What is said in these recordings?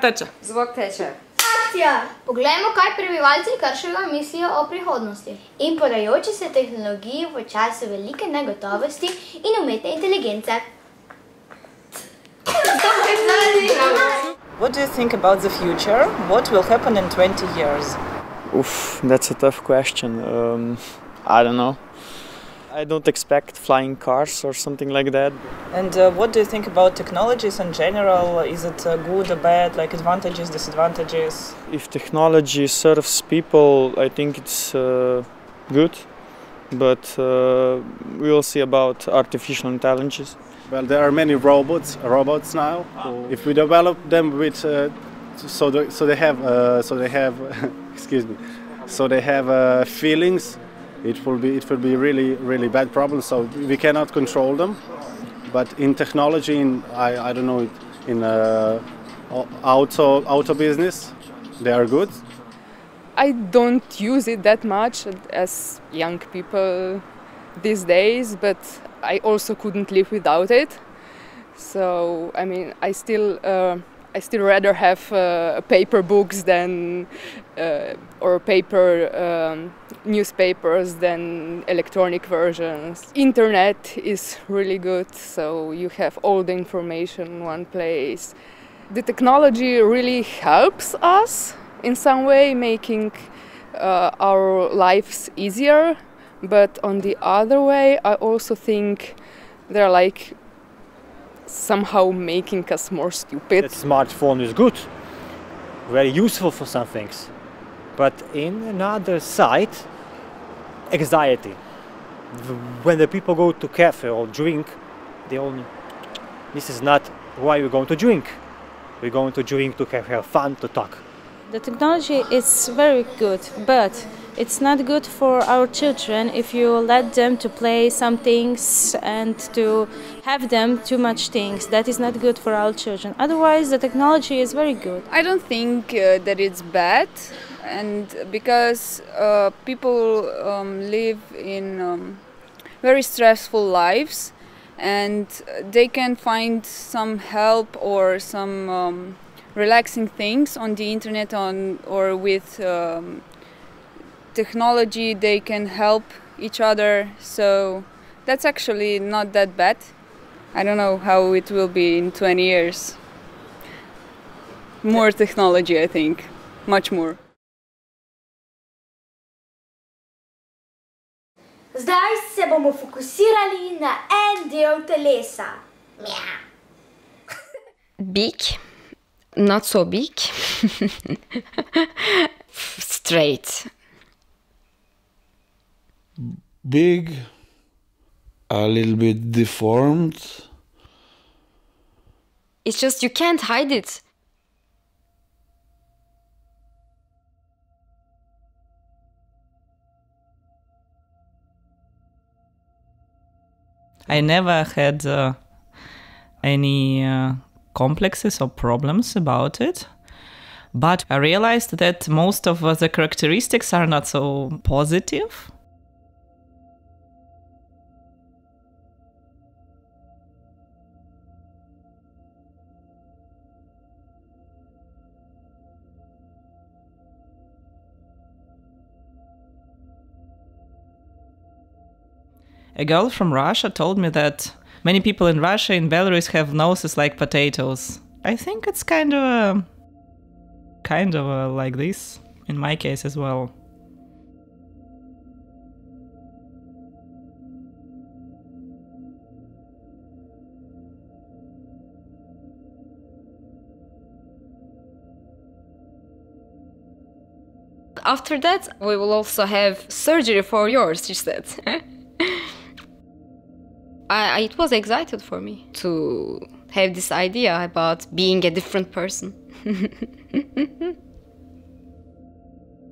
teče. Zvok teče. Akcija! Poglejmo, kaj prebivalci Krškega mislijo o prihodnosti in podajoči se tehnologiji v času velike negotovosti in umetne inteligence. What do you think about the future? What will happen in 20 years? Oof, that's a tough question. I don't know. I don't expect flying cars or something like that. And what do you think about technologies in general? Is it good or bad, like advantages, disadvantages? If technology serves people, I think it's good. But we'll see about artificial intelligence. Well, there are many robots now. If we develop them with, so they have, excuse me, so they have feelings. It will be really bad problem. So we cannot control them. But in technology, I don't know, in auto business, they are good. I don't use it that much as young people these days, but I also couldn't live without it. So I mean, I still rather have paper books than or paper newspapers than electronic versions. Internet is really good, so you have all the information in one place. The technology really helps us in some way, making our lives easier. But on the other way, I also think they're like somehow making us more stupid. The smartphone is good, very useful for some things. But in another side, anxiety. When the people go to cafe or drink, they only, this is not why we're going to drink. We're going to drink to have fun, to talk. The technology is very good, but it's not good for our children if you let them to play some things and to have them too much things. That is not good for our children. Otherwise, the technology is very good. I don't think that it's bad, and because people live in very stressful lives, and they can find some help or some relaxing things on the internet or with technology. They can help each other, so that's actually not that bad. I don't know how it will be in 20 years. More technology, I think, much more. Zdaj se bomo fokusirali na en del telesa. Big, not so big, straight. Big, a little bit deformed. It's just you can't hide it. I never had any complexes or problems about it, but I realized that most of the characteristics are not so positive. A girl from Russia told me that many people in Russia and Belarus have noses like potatoes. I think it's kind of like this, in my case as well. After that, we will also have surgery for yours, she said. It was excited for me to have this idea about being a different person.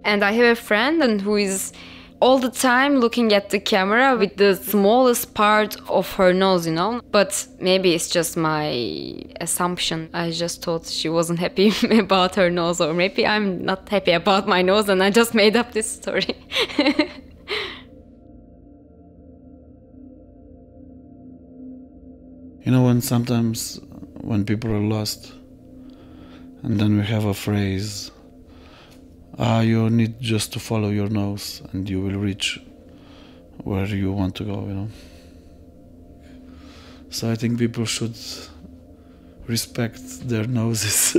And I have a friend who is all the time looking at the camera with the smallest part of her nose, you know? But maybe it's just my assumption. I just thought she wasn't happy about her nose, or maybe I'm not happy about my nose and I just made up this story. You know, sometimes when people are lost, And then we have a phrase, you need just to follow your nose and you will reach where you want to go, you know. So I think people should respect their noses.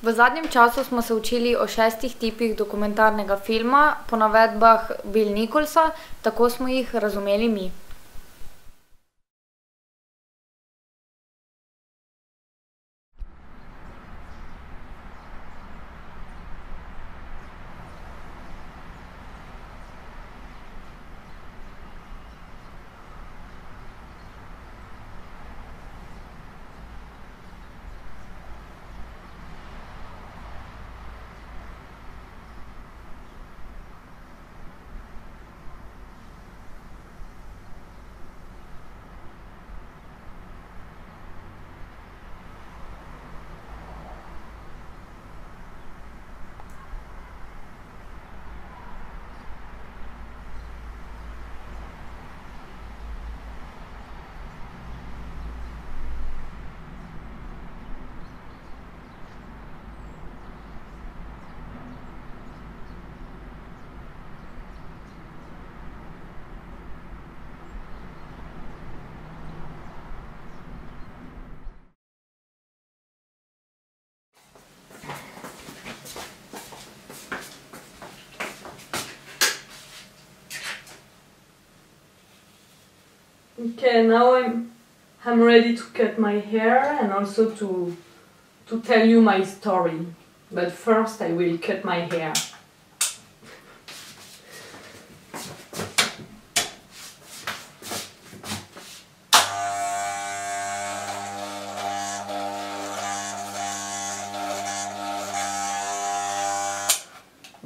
V zadnjem času smo se učili o 6 tipih dokumentarnega filma po navedbah Bill Nicholsa, tako smo jih razumeli mi. Okay, now I'm ready to cut my hair and also to tell you my story. But first I will cut my hair.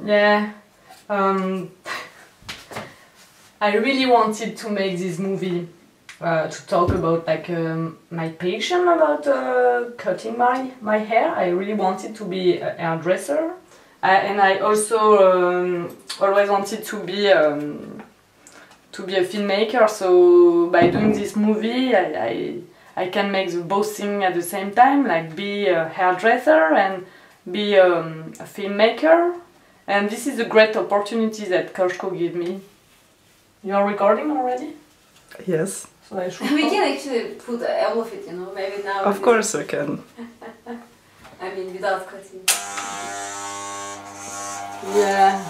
Yeah, I really wanted to make this movie to talk about like my passion about cutting my hair. I really wanted to be a hairdresser, and I also always wanted to be a filmmaker. So by doing this movie, I can make both things at the same time, like be a hairdresser and be a filmmaker. And this is a great opportunity that Koshko gave me. You are recording already? Yes. So I should We can actually put all of it, you know, maybe now. Of course I can. I mean, without cutting. Yeah.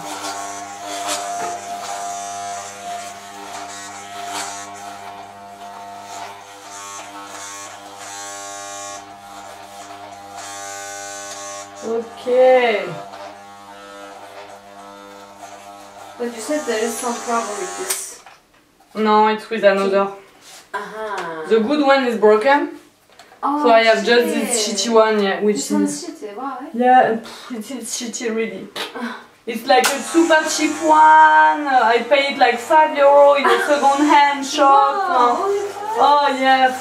Okay. But you said there is some problem with this. No, it's with another. The good one is broken. Oh, so I have just this shitty one, yeah, which this is... one's shitty, why? Yeah, it's shitty really. It's like a super cheap one. I paid like €5 in a second-hand shop. Oh yeah.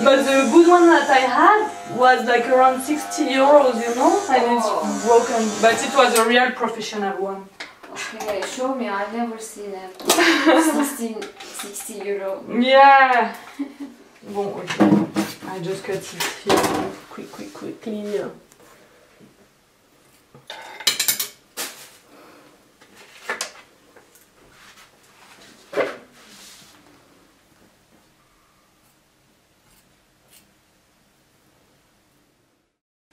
But the good one that I had was like around €60, you know, and it's broken. But it was a real professional one. Okay, show me. I've never seen it. €60. Yeah. Bon, okay. I just cut it here quickly.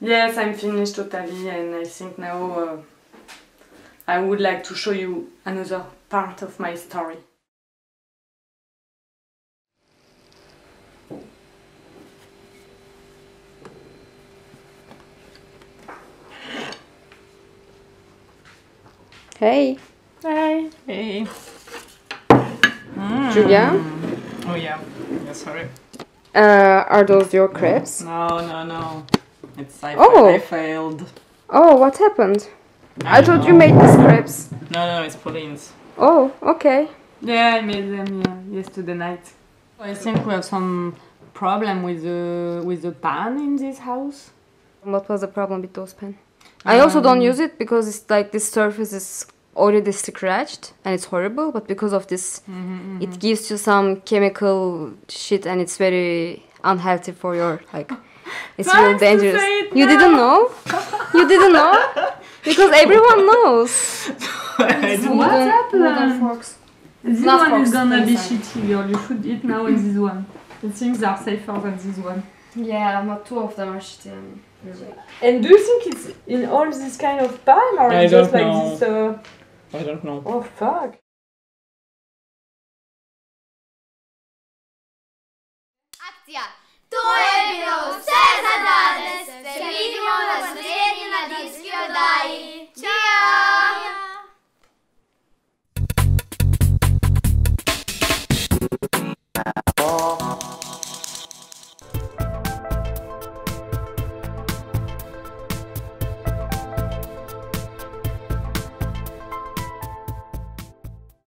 Yes, I'm finished totally, and I think now I would like to show you another part of my story. Hey. Hey. Hey. Julia? Oh yeah. Yeah, sorry. Are those your crepes? No. I failed. Oh, what happened? I thought you made these crepes. No, it's Pauline's. Oh, okay. Yeah, I made them yesterday night. I think we have some problem with the pan in this house. What was the problem with those pans? I also don't use it because it's like this surface is already scratched and it's horrible, but because of this, it gives you some chemical shit and it's very unhealthy for your, like, it's really dangerous. You didn't know? You didn't know? Because everyone knows. What happened? Forks. This Not one is forks, gonna be telesa. shitty, girl. You should eat now in this one. The things are safer than this one. Yeah, not two of them are shitty. Really. And do you think it's in all this kind of pan or I just don't like know. this? I don't know. Oh fuck. Akcja! To je bilo vse!